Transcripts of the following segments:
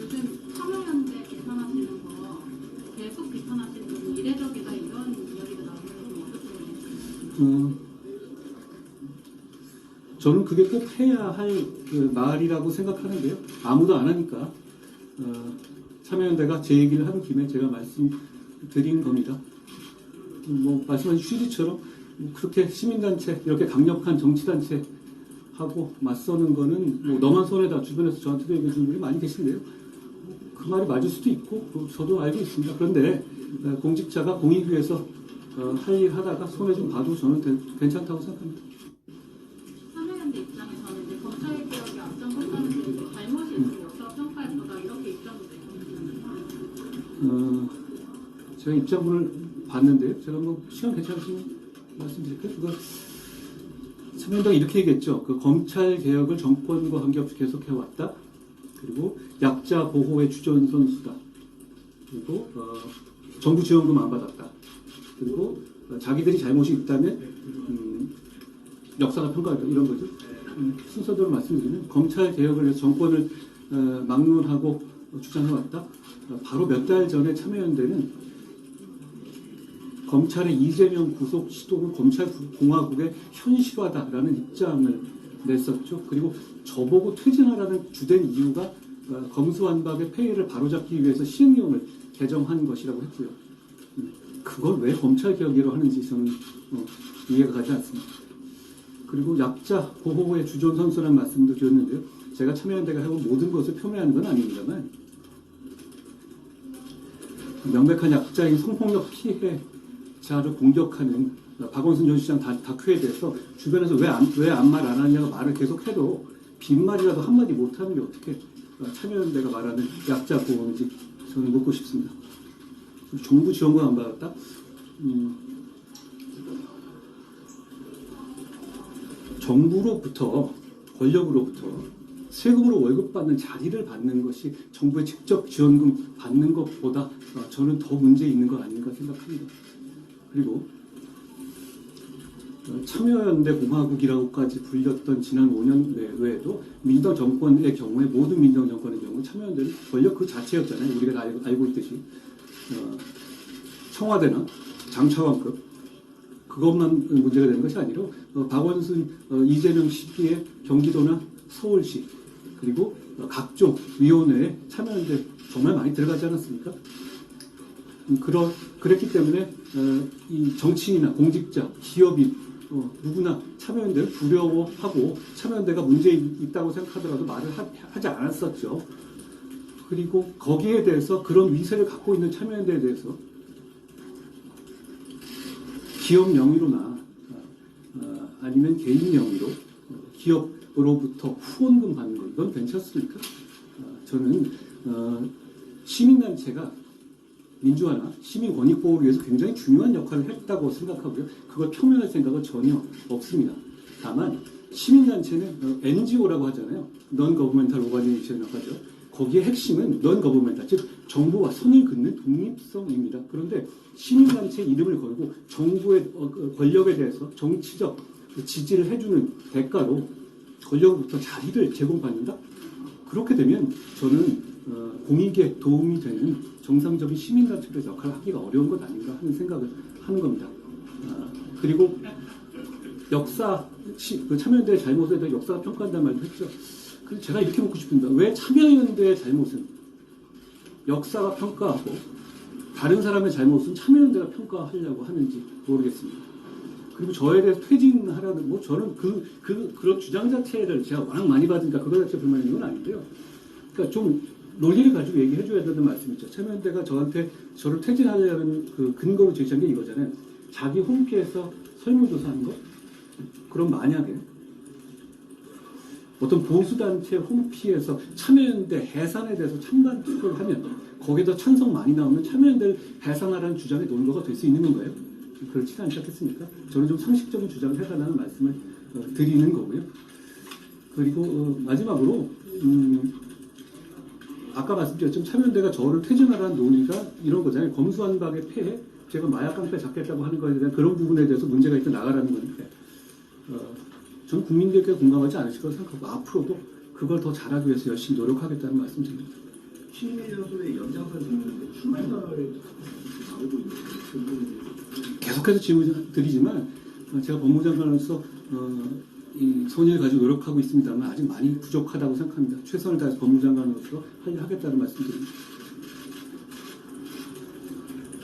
요즘 참여연대 비판하시는 거 계속 비판하시는 거 이례적이다 이런 이야기가 나오는데 좀 어떻게 보세요? 저는 그게 꼭 해야 할 그 말이라고 생각하는데요. 아무도 안 하니까 참여연대가 제 얘기를 한 김에 제가 말씀드린 겁니다. 뭐 말씀하신 취지처럼 그렇게 시민단체 이렇게 강력한 정치단체 하고 맞서는 거는 뭐 너만 손해다 주변에서 저한테도 얘기해 주는 분이 많이 계신데요. 그 말이 맞을 수도 있고 저도 알고 있습니다. 그런데 공직자가 공익 위해서 할 일 하다가 손해 좀 봐도 저는 괜찮다고 생각합니다. 참여연대 입장에서는 이제 검찰 개혁이 앞장섰다는 게 잘못이 있으면 역사 평가할 거다 이렇게 입장도 내고 제가 입장문을 봤는데요. 제가 뭐 시간 괜찮으시면 말씀드릴게요. 그거 참여연대가 이렇게 얘기했죠. 그 검찰 개혁을 정권과 관계없이 계속해 왔다. 그리고 약자 보호의 주전선수다. 그리고 정부 지원금 안 받았다. 그리고 자기들이 잘못이 있다면 역사가 평가한다. 이런 거죠. 순서대로 말씀드리면 검찰 개혁을 위해서 정권을 막론하고 주장해 왔다. 바로 몇 달 전에 참여연대는 검찰의 이재명 구속 시도는 검찰 공화국의 현실화다라는 입장을 냈었죠. 그리고 저보고 퇴진하라는 주된 이유가 검수완박의 폐해를 바로잡기 위해서 시행령을 개정한 것이라고 했고요. 그걸 왜 검찰개혁이라고 하는지 저는 이해가 가지 않습니다. 그리고 약자 보호의 주전선수라는 말씀도 드렸는데요. 제가 참여연대가 해온 모든 것을 표명하는 건 아닙니다만 명백한 약자인 성폭력 피해자를 공격하는 박원순 전 시장 다큐에 대해서 주변에서 왜 아무 말 안 하냐고 말을 계속 해도 빈말이라도 한마디 못하는 게 어떻게 참여연대가 말하는 약자 보호인지 저는 묻고 싶습니다. 정부 지원금 안 받았다? 정부로부터 권력으로부터 세금으로 월급 받는 자리를 받는 것이 정부의 직접 지원금 받는 것보다 저는 더 문제 있는 거 아닌가 생각합니다. 그리고 참여연대 공화국이라고까지 불렸던 지난 5년 외에도 민주당 정권의 경우에 모든 민주당 정권의 경우 참여연대는 권력 그 자체였잖아요. 우리가 알고 있듯이 청와대나 장차관급 그것만 문제가 되는 것이 아니라 박원순, 이재명 시기에 경기도나 서울시 그리고 각종 위원회에 참여연대 정말 많이 들어가지 않았습니까? 그랬기 때문에 이 정치인이나 공직자, 기업인 누구나 참여연대를 두려워하고 참여연대가 문제 있다고 생각하더라도 말을 하지 않았었죠. 그리고 거기에 대해서 그런 위세를 갖고 있는 참여연대에 대해서 기업 명의로나 아니면 개인 명의로 기업으로부터 후원금 받는 것 이건 괜찮습니까? 저는 시민단체가 민주화나 시민 권익 보호를 위해서 굉장히 중요한 역할을 했다고 생각하고요. 그걸 표명할 생각은 전혀 없습니다. 다만 시민단체는 NGO라고 하잖아요. Non-Governmental Organization이라고 하죠. 거기에 핵심은 Non-Governmental, 즉 정부와 손을 긋는 독립성입니다. 그런데 시민단체 이름을 걸고 정부의 권력에 대해서 정치적 지지를 해주는 대가로 권력으로부터 자리를 제공받는다? 그렇게 되면 저는 공익에 도움이 되는 정상적인 시민단체로서 역할을 하기가 어려운 것 아닌가 하는 생각을 하는 겁니다. 그리고 참여연대의 잘못에 대해 역사가 평가한다는 말도 했죠. 그래서 제가 이렇게 묻고 싶습니다. 왜 참여연대의 잘못은 역사가 평가하고 다른 사람의 잘못은 참여연대가 평가하려고 하는지 모르겠습니다. 그리고 저에 대해서 퇴진하라는 저는 그런 주장 자체를 제가 워낙 많이 받으니까 그거 자체 불만인 건 아닌데요. 그러니까 좀 논리를 가지고 얘기해 줘야 되는 말씀이죠. 참여연대가 저를 퇴진하려는 그 근거로 제시한 게 이거잖아요. 자기 홈피에서 설문조사한 거? 그럼 만약에 어떤 보수단체 홈피에서 참여연대 해산에 대해서 찬반 투표를 하면 거기에다 찬성 많이 나오면 참여연대를 해산하라는 주장의 논거가 될 수 있는 건가요? 그렇지 않지 않겠습니까? 저는 좀 상식적인 주장을 해달라는 말씀을 드리는 거고요. 그리고 마지막으로 아까 말씀드렸지만 참여연대가 저를 퇴진하라는 논의가 이런 거잖아요. 검수완박의 폐해, 제가 마약 깡패 잡겠다고 하는 거에 대한 그런 부분에 대해서 문제가 있다 나가라는 건데 저는 국민들께 공감하지 않으실 거라고 생각하고 앞으로도 그걸 더 잘하기 위해서 열심히 노력하겠다는 말씀드립니다. 친일연소의 연장선 질문인데 출마설이 나오고 있는 그 부분에 계속해서 질문 드리지만 제가 법무장관으로서 이 손해를 가지고 노력하고 있습니다만 아직 많이 부족하다고 생각합니다. 최선을 다해서 법무장관으로서 하겠다는 말씀드립니다.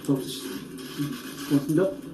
더 없으시죠? 고맙습니다.